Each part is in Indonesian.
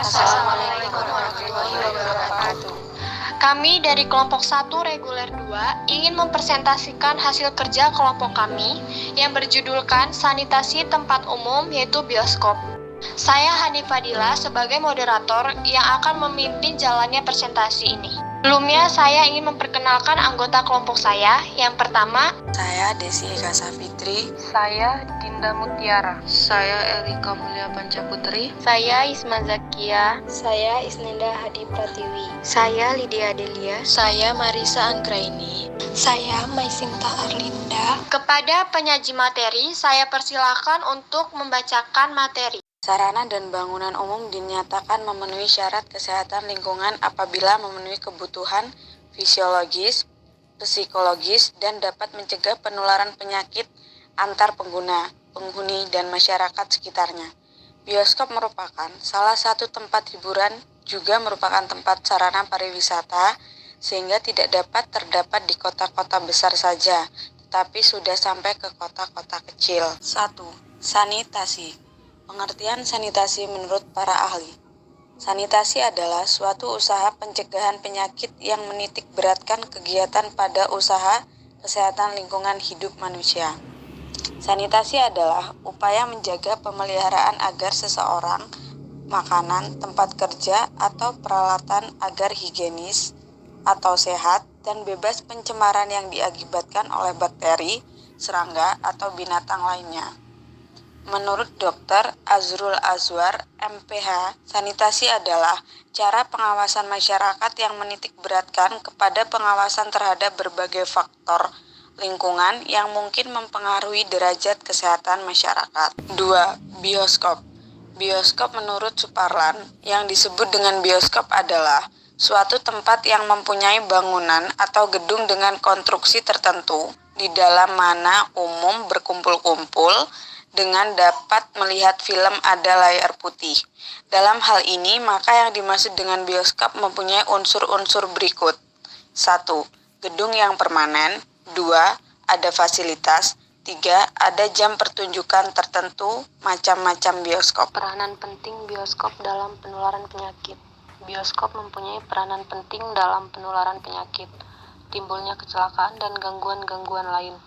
Assalamualaikum warahmatullahi wabarakatuh. Kami dari kelompok 1 reguler 2 ingin mempresentasikan hasil kerja kelompok kami yang berjudulkan sanitasi tempat umum yaitu bioskop. Saya Hani Fadila sebagai moderator yang akan memimpin jalannya presentasi ini. Sebelumnya saya ingin memperkenalkan anggota kelompok saya. Yang pertama, saya Desi Eka Safitri. Saya Dinda Mutiara. Saya Erika Mulia Pancaputri. Saya Isma Zakia. Saya Isnenda Hadi Pratiwi. Saya Lydia Adelia. Saya Marisa Anggraini. Saya Maisinta Arlinda. Kepada penyaji materi, saya persilakan untuk membacakan materi. Sarana dan bangunan umum dinyatakan memenuhi syarat kesehatan lingkungan apabila memenuhi kebutuhan fisiologis, psikologis, dan dapat mencegah penularan penyakit antar penghuni, dan masyarakat sekitarnya. Bioskop merupakan salah satu tempat hiburan, juga merupakan tempat sarana pariwisata, sehingga tidak dapat terdapat di kota-kota besar saja, tetapi sudah sampai ke kota-kota kecil. 1. Sanitasi. Pengertian sanitasi menurut para ahli. Sanitasi adalah suatu usaha pencegahan penyakit yang menitik beratkan kegiatan pada usaha kesehatan lingkungan hidup manusia. Sanitasi adalah upaya menjaga pemeliharaan agar seseorang, makanan, tempat kerja, atau peralatan agar higienis atau sehat dan bebas pencemaran yang diakibatkan oleh bakteri, serangga, atau binatang lainnya. Menurut Dr. Azrul Azwar, MPH, sanitasi adalah cara pengawasan masyarakat yang menitik beratkan kepada pengawasan terhadap berbagai faktor lingkungan yang mungkin mempengaruhi derajat kesehatan masyarakat. 2. Bioskop. Bioskop menurut Suparlan, yang disebut dengan bioskop adalah suatu tempat yang mempunyai bangunan atau gedung dengan konstruksi tertentu, di dalam mana umum berkumpul-kumpul dengan dapat melihat film ada layar putih. Dalam hal ini, maka yang dimaksud dengan bioskop mempunyai unsur-unsur berikut. 1. Gedung yang permanen. 2. Ada fasilitas. 3. Ada jam pertunjukan tertentu, macam-macam bioskop. Peranan penting bioskop dalam penularan penyakit. Bioskop mempunyai peranan penting dalam penularan penyakit, timbulnya kecelakaan dan gangguan-gangguan lain.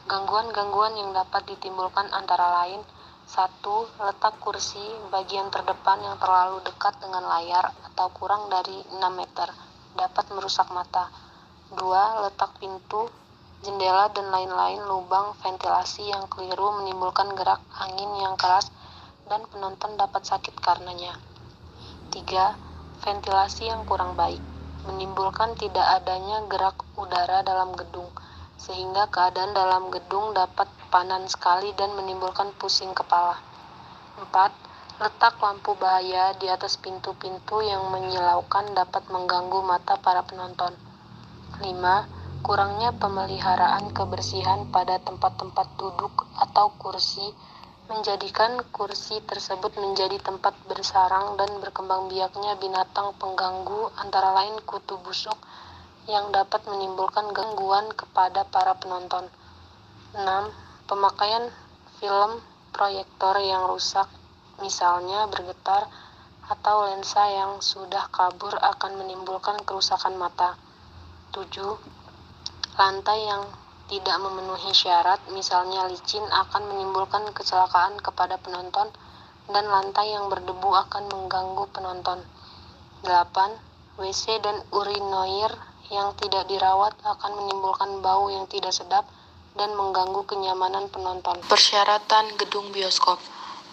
Gangguan-gangguan yang dapat ditimbulkan antara lain: 1. Letak kursi bagian terdepan yang terlalu dekat dengan layar atau kurang dari 6 meter, dapat merusak mata. 2. Letak pintu, jendela, dan lain-lain lubang ventilasi yang keliru menimbulkan gerak angin yang keras dan penonton dapat sakit karenanya. 3. Ventilasi yang kurang baik, menimbulkan tidak adanya gerak udara dalam gedung, sehingga keadaan dalam gedung dapat panas sekali dan menimbulkan pusing kepala. 4. Letak lampu bahaya di atas pintu-pintu yang menyilaukan dapat mengganggu mata para penonton. 5. Kurangnya pemeliharaan kebersihan pada tempat-tempat duduk atau kursi menjadikan kursi tersebut menjadi tempat bersarang dan berkembang biaknya binatang pengganggu, antara lain kutu busuk, yang dapat menimbulkan gangguan kepada para penonton. 6. Pemakaian film proyektor yang rusak, misalnya bergetar, atau lensa yang sudah kabur akan menimbulkan kerusakan mata. 7. Lantai yang tidak memenuhi syarat, misalnya licin, akan menimbulkan kecelakaan kepada penonton, dan lantai yang berdebu akan mengganggu penonton. 8. WC dan urinoir yang tidak dirawat akan menimbulkan bau yang tidak sedap dan mengganggu kenyamanan penonton. Persyaratan gedung bioskop.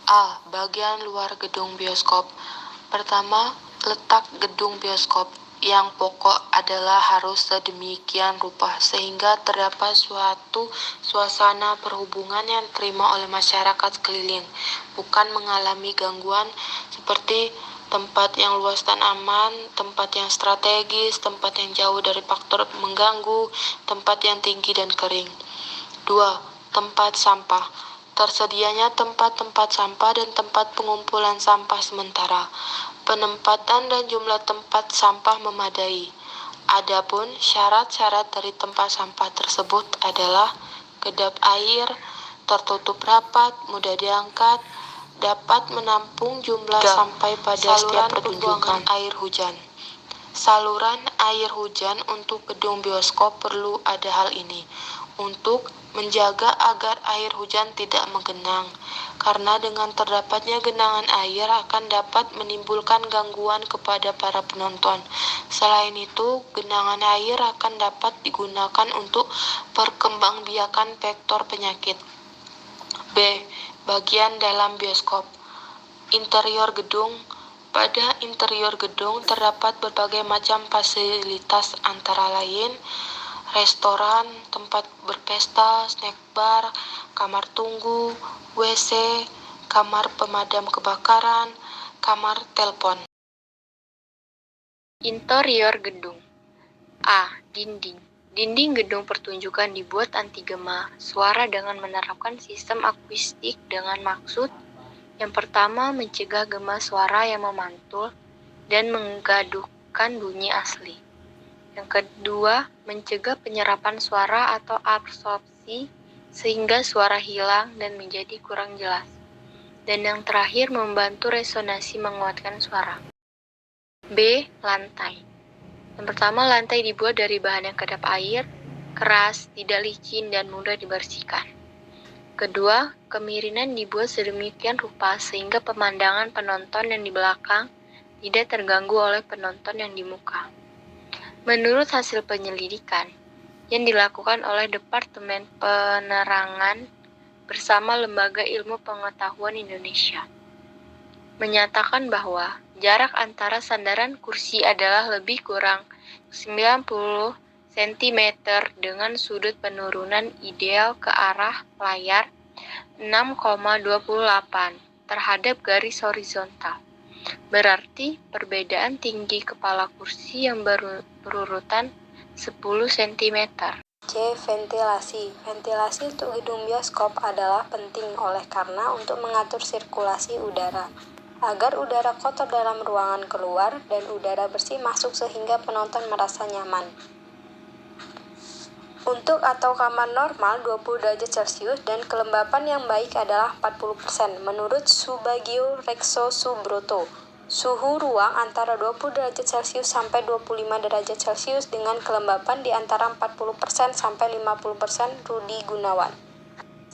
A. Bagian luar gedung bioskop. Pertama, letak gedung bioskop. Yang pokok adalah harus sedemikian rupa sehingga terdapat suatu suasana perhubungan yang diterima oleh masyarakat sekeliling, bukan mengalami gangguan seperti tempat yang luas dan aman, tempat yang strategis, tempat yang jauh dari faktor mengganggu, tempat yang tinggi dan kering. 2. Tempat sampah. Tersedianya tempat-tempat sampah dan tempat pengumpulan sampah sementara. Penempatan dan jumlah tempat sampah memadai. Adapun syarat-syarat dari tempat sampah tersebut adalah kedap air, tertutup rapat, mudah diangkat, dapat menampung jumlah sampai pada setiap pertunjukan air hujan. Saluran air hujan untuk gedung bioskop perlu ada hal ini untuk menjaga agar air hujan tidak menggenang, karena dengan terdapatnya genangan air akan dapat menimbulkan gangguan kepada para penonton. Selain itu, genangan air akan dapat digunakan untuk perkembangbiakan vektor penyakit. B. Bagian dalam bioskop. Interior gedung. Pada interior gedung terdapat berbagai macam fasilitas antara lain restoran, tempat berpesta, snack bar, kamar tunggu, WC, kamar pemadam kebakaran, kamar telepon. Interior gedung. A. Dinding. Dinding gedung pertunjukan dibuat anti gema suara dengan menerapkan sistem akustik dengan maksud yang pertama, mencegah gema suara yang memantul dan menggaduhkan bunyi asli. Yang kedua, mencegah penyerapan suara atau absorpsi sehingga suara hilang dan menjadi kurang jelas. Dan yang terakhir, membantu resonansi menguatkan suara. B. Lantai. Yang pertama, lantai dibuat dari bahan yang kedap air, keras, tidak licin, dan mudah dibersihkan. Kedua, kemirinan dibuat sedemikian rupa sehingga pemandangan penonton yang di belakang tidak terganggu oleh penonton yang di muka. Menurut hasil penyelidikan yang dilakukan oleh Departemen Penerangan bersama Lembaga Ilmu Pengetahuan Indonesia, menyatakan bahwa jarak antara sandaran kursi adalah lebih kurang 90 cm dengan sudut penurunan ideal ke arah layar 6,28 terhadap garis horizontal. Berarti perbedaan tinggi kepala kursi yang berurutan 10 cm. C. Ventilasi. Ventilasi untuk gedung bioskop adalah penting karena untuk mengatur sirkulasi udara, agar udara kotor dalam ruangan keluar dan udara bersih masuk sehingga penonton merasa nyaman. Untuk atau kamar normal 20 derajat Celcius dan kelembapan yang baik adalah 40%. Menurut Subagio Rekso Subroto, suhu ruang antara 20 derajat Celcius sampai 25 derajat Celcius dengan kelembapan di antara 40% sampai 50%. Rudi Gunawan.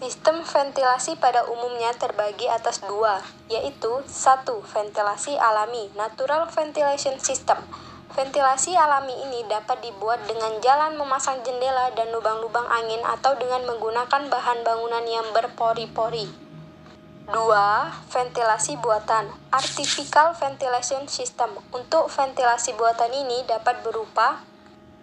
Sistem ventilasi pada umumnya terbagi atas dua, yaitu 1. Ventilasi alami, natural ventilation system. Ventilasi alami ini dapat dibuat dengan jalan memasang jendela dan lubang-lubang angin atau dengan menggunakan bahan bangunan yang berpori-pori. 2. Ventilasi buatan, artificial ventilation system. Untuk ventilasi buatan ini dapat berupa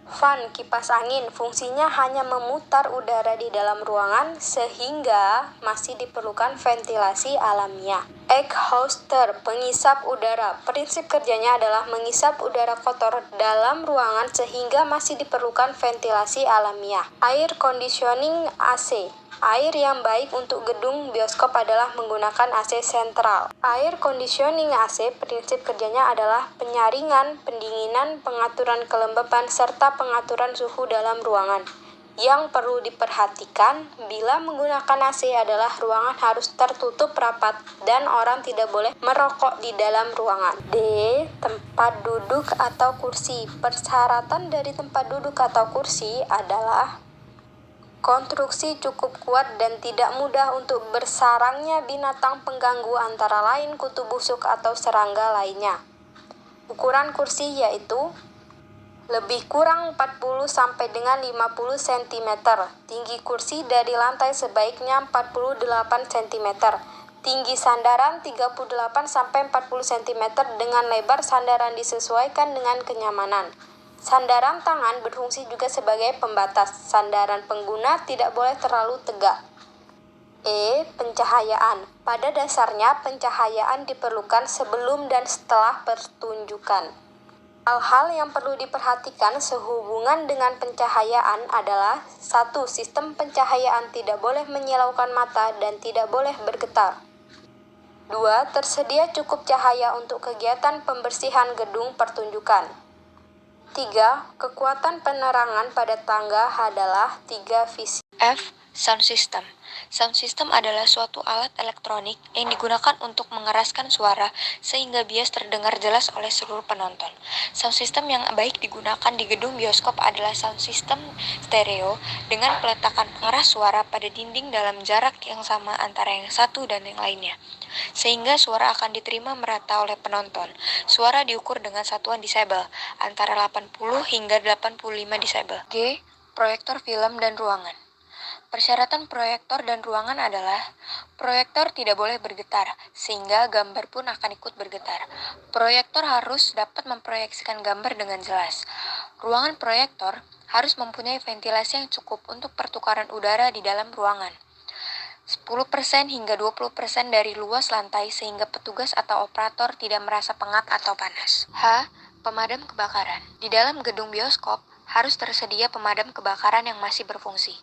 fan, kipas angin, fungsinya hanya memutar udara di dalam ruangan sehingga masih diperlukan ventilasi alamiah. Exhauster, pengisap udara. Prinsip kerjanya adalah mengisap udara kotor dalam ruangan sehingga masih diperlukan ventilasi alamiah. Air conditioning AC. Air yang baik untuk gedung bioskop adalah menggunakan AC sentral. Air conditioning AC prinsip kerjanya adalah penyaringan, pendinginan, pengaturan kelembapan, serta pengaturan suhu dalam ruangan. Yang perlu diperhatikan bila menggunakan AC adalah ruangan harus tertutup rapat dan orang tidak boleh merokok di dalam ruangan. D. Tempat duduk atau kursi. Persyaratan dari tempat duduk atau kursi adalah konstruksi cukup kuat dan tidak mudah untuk bersarangnya binatang pengganggu antara lain kutu busuk atau serangga lainnya. Ukuran kursi yaitu lebih kurang 40 sampai dengan 50 cm. Tinggi kursi dari lantai sebaiknya 48 cm. Tinggi sandaran 38 sampai 40 cm dengan lebar sandaran disesuaikan dengan kenyamanan. Sandaran tangan berfungsi juga sebagai pembatas. Sandaran pengguna tidak boleh terlalu tegak. E. Pencahayaan. Pada dasarnya, pencahayaan diperlukan sebelum dan setelah pertunjukan. Hal-hal yang perlu diperhatikan sehubungan dengan pencahayaan adalah 1. Sistem pencahayaan tidak boleh menyilaukan mata dan tidak boleh bergetar. 2. Tersedia cukup cahaya untuk kegiatan pembersihan gedung pertunjukan. 3. Kekuatan penerangan pada tangga adalah 3 visi. F. Sound system. Sound system adalah suatu alat elektronik yang digunakan untuk mengeraskan suara sehingga bias terdengar jelas oleh seluruh penonton. Sound system yang baik digunakan di gedung bioskop adalah sound system stereo dengan peletakan pengeras suara pada dinding dalam jarak yang sama antara yang satu dan yang lainnya, sehingga suara akan diterima merata oleh penonton. Suara diukur dengan satuan desibel, antara 80 hingga 85 desibel. G. Proyektor film dan ruangan. Persyaratan proyektor dan ruangan adalah proyektor tidak boleh bergetar, sehingga gambar pun akan ikut bergetar. Proyektor harus dapat memproyeksikan gambar dengan jelas. Ruangan proyektor harus mempunyai ventilasi yang cukup untuk pertukaran udara di dalam ruangan. 10% hingga 20% dari luas lantai sehingga petugas atau operator tidak merasa pengap atau panas. H. Pemadam kebakaran. Di dalam gedung bioskop harus tersedia pemadam kebakaran yang masih berfungsi.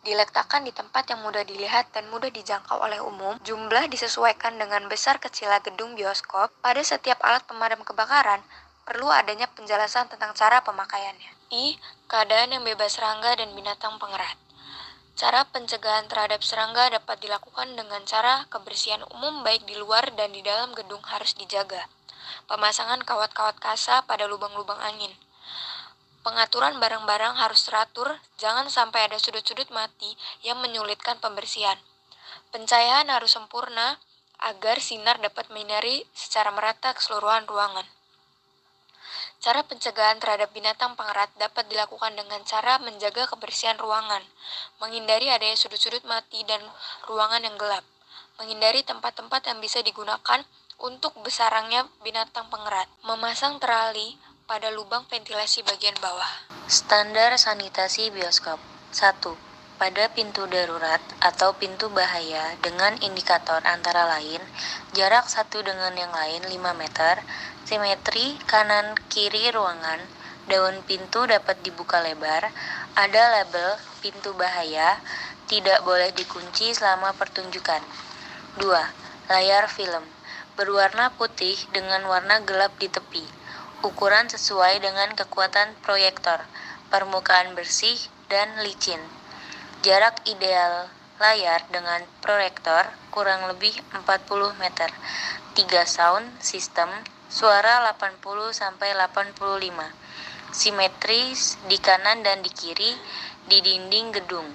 Diletakkan di tempat yang mudah dilihat dan mudah dijangkau oleh umum. Jumlah disesuaikan dengan besar kecilnya gedung bioskop. Pada setiap alat pemadam kebakaran perlu adanya penjelasan tentang cara pemakaiannya. I. Keadaan yang bebas serangga dan binatang pengerat. Cara pencegahan terhadap serangga dapat dilakukan dengan cara kebersihan umum baik di luar dan di dalam gedung harus dijaga. Pemasangan kawat-kawat kasa pada lubang-lubang angin. Pengaturan barang-barang harus teratur, jangan sampai ada sudut-sudut mati yang menyulitkan pembersihan. Pencahayaan harus sempurna agar sinar dapat menyinari secara merata keseluruhan ruangan. Cara pencegahan terhadap binatang pengerat dapat dilakukan dengan cara menjaga kebersihan ruangan, menghindari adanya sudut-sudut mati dan ruangan yang gelap, menghindari tempat-tempat yang bisa digunakan untuk bersarangnya binatang pengerat, memasang terali pada lubang ventilasi bagian bawah. Standar sanitasi bioskop. 1. Pada pintu darurat atau pintu bahaya dengan indikator antara lain jarak satu dengan yang lain 5 meter, simetri kanan kiri ruangan, daun pintu dapat dibuka lebar, ada label pintu bahaya, tidak boleh dikunci selama pertunjukan. 2. Layar film berwarna putih dengan warna gelap di tepi. Ukuran sesuai dengan kekuatan proyektor, permukaan bersih dan licin. Jarak ideal layar dengan proyektor kurang lebih 40 meter. 3. Sound system, suara 80-85. Simetris di kanan dan di kiri di dinding gedung.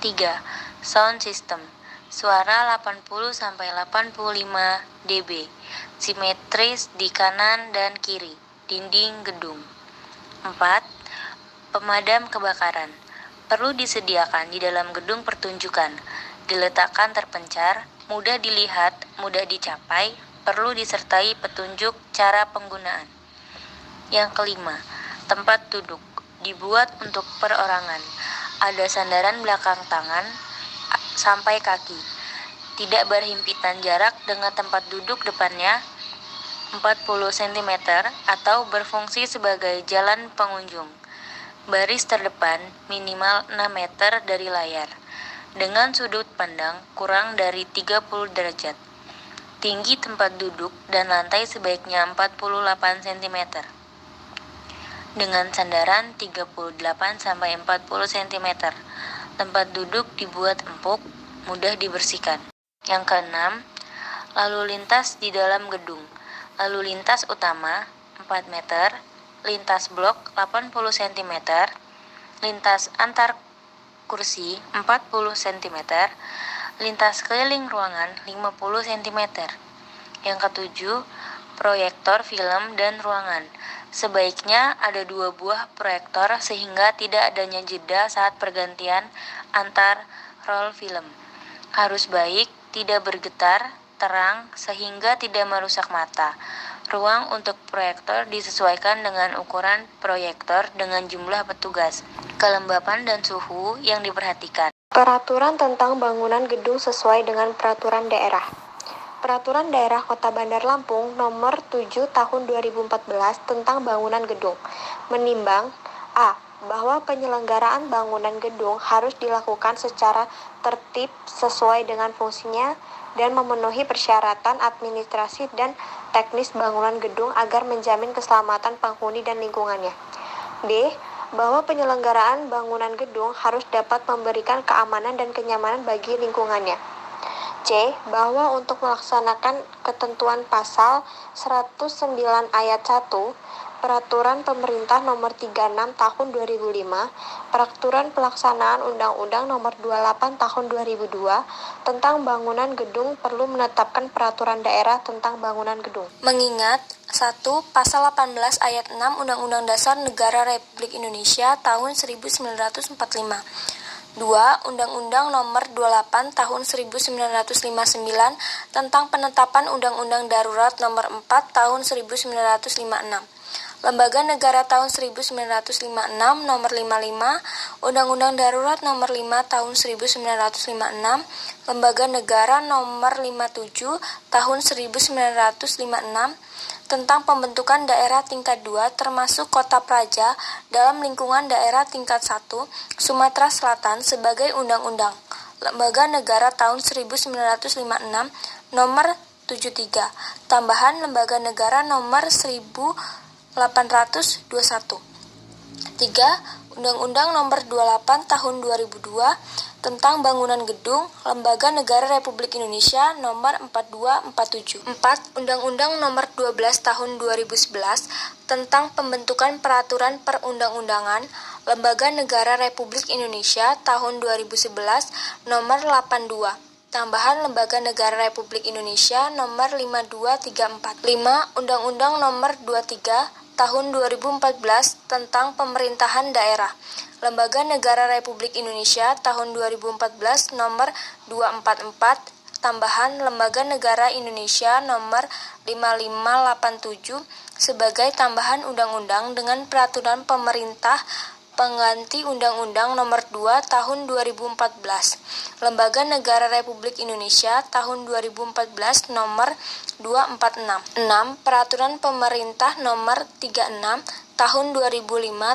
3. Sound system, suara 80-85 dB. Simetris di kanan dan kiri dinding gedung. 4. Pemadam kebakaran perlu disediakan di dalam gedung pertunjukan, diletakkan terpencar, mudah dilihat, mudah dicapai, perlu disertai petunjuk cara penggunaan. Yang kelima, tempat duduk dibuat untuk perorangan, ada sandaran belakang tangan sampai kaki, tidak berhimpitan jarak dengan tempat duduk depannya 40 cm atau berfungsi sebagai jalan pengunjung. Baris terdepan minimal 6 meter dari layar, dengan sudut pandang kurang dari 30 derajat. Tinggi tempat duduk dan lantai sebaiknya 48 cm. Dengan sandaran 38-40 cm. Tempat duduk dibuat empuk, mudah dibersihkan. Yang keenam, lalu lintas di dalam gedung. Lalu lintas utama 4 meter, lintas blok 80 cm, lintas antar kursi 40 cm, lintas keliling ruangan 50 cm. Yang ketujuh, proyektor film dan ruangan. Sebaiknya ada 2 buah proyektor sehingga tidak adanya jeda saat pergantian antar roll film. Harus baik, tidak bergetar, terang sehingga tidak merusak mata. Ruang untuk proyektor disesuaikan dengan ukuran proyektor dengan jumlah petugas, kelembapan dan suhu yang diperhatikan. Peraturan tentang bangunan gedung sesuai dengan peraturan daerah. Peraturan Daerah Kota Bandar Lampung Nomor 7 Tahun 2014 tentang bangunan gedung menimbang A. Bahwa penyelenggaraan bangunan gedung harus dilakukan secara tertib sesuai dengan fungsinya dan memenuhi persyaratan administrasi dan teknis bangunan gedung agar menjamin keselamatan penghuni dan lingkungannya. B. bahwa penyelenggaraan bangunan gedung harus dapat memberikan keamanan dan kenyamanan bagi lingkungannya. C. Bahwa untuk melaksanakan ketentuan pasal 109 ayat 1 Peraturan Pemerintah Nomor 36 Tahun 2005, Peraturan Pelaksanaan Undang-Undang Nomor 28 Tahun 2002 tentang bangunan gedung perlu menetapkan peraturan daerah tentang bangunan gedung. Mengingat 1. Pasal 18 ayat 6 Undang-Undang Dasar Negara Republik Indonesia tahun 1945. 2. Undang-Undang Nomor 28 Tahun 1959 tentang penetapan Undang-Undang Darurat Nomor 4 Tahun 1956. Lembaga Negara tahun 1956 Nomor 55, Undang-Undang Darurat Nomor 5 Tahun 1956, Lembaga Negara Nomor 57 Tahun 1956 tentang pembentukan daerah tingkat 2 termasuk Kota Praja dalam lingkungan daerah tingkat 1 Sumatera Selatan sebagai undang-undang. Lembaga Negara tahun 1956 Nomor 73, tambahan Lembaga Negara Nomor 1821. 3. Undang-Undang Nomor 28 Tahun 2002 tentang bangunan gedung Lembaga Negara Republik Indonesia Nomor 4247. 4. Undang-Undang Nomor 12 Tahun 2011 tentang pembentukan peraturan perundang-undangan Lembaga Negara Republik Indonesia tahun 2011 Nomor 82. Tambahan Lembaga Negara Republik Indonesia Nomor 5234. 5. Undang-Undang Nomor 23 Tahun 2014 tentang Pemerintahan Daerah. Lembaga Negara Republik Indonesia tahun 2014 Nomor 244. Tambahan Lembaga Negara Indonesia Nomor 5587 sebagai tambahan undang-undang dengan peraturan pemerintah pengganti Undang-Undang Nomor 2 Tahun 2014. Lembaga Negara Republik Indonesia Tahun 2014 Nomor 246. 6. Peraturan Pemerintah Nomor 36 Tahun 2005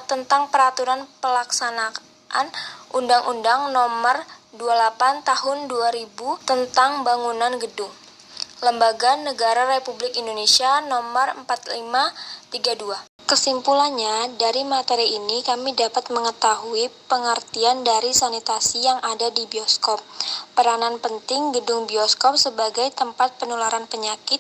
tentang Peraturan Pelaksanaan Undang-Undang Nomor 28 Tahun 2000 tentang Bangunan Gedung. Lembaga Negara Republik Indonesia Nomor 4532. Kesimpulannya, dari materi ini kami dapat mengetahui pengertian dari sanitasi yang ada di bioskop, peranan penting gedung bioskop sebagai tempat penularan penyakit,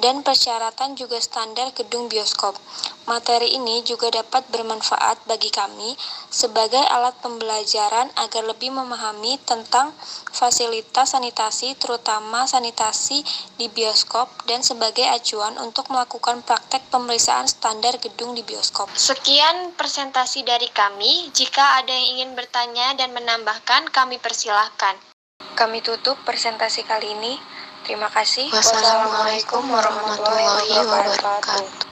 dan persyaratan juga standar gedung bioskop. Materi ini juga dapat bermanfaat bagi kami sebagai alat pembelajaran agar lebih memahami tentang fasilitas sanitasi, terutama sanitasi di bioskop, dan sebagai acuan untuk melakukan praktek pemeriksaan standar gedung di bioskop. Sekian presentasi dari kami. Jika ada yang ingin bertanya dan menambahkan, kami persilahkan. Kami tutup presentasi kali ini. Terima kasih. Wassalamualaikum warahmatullahi wabarakatuh.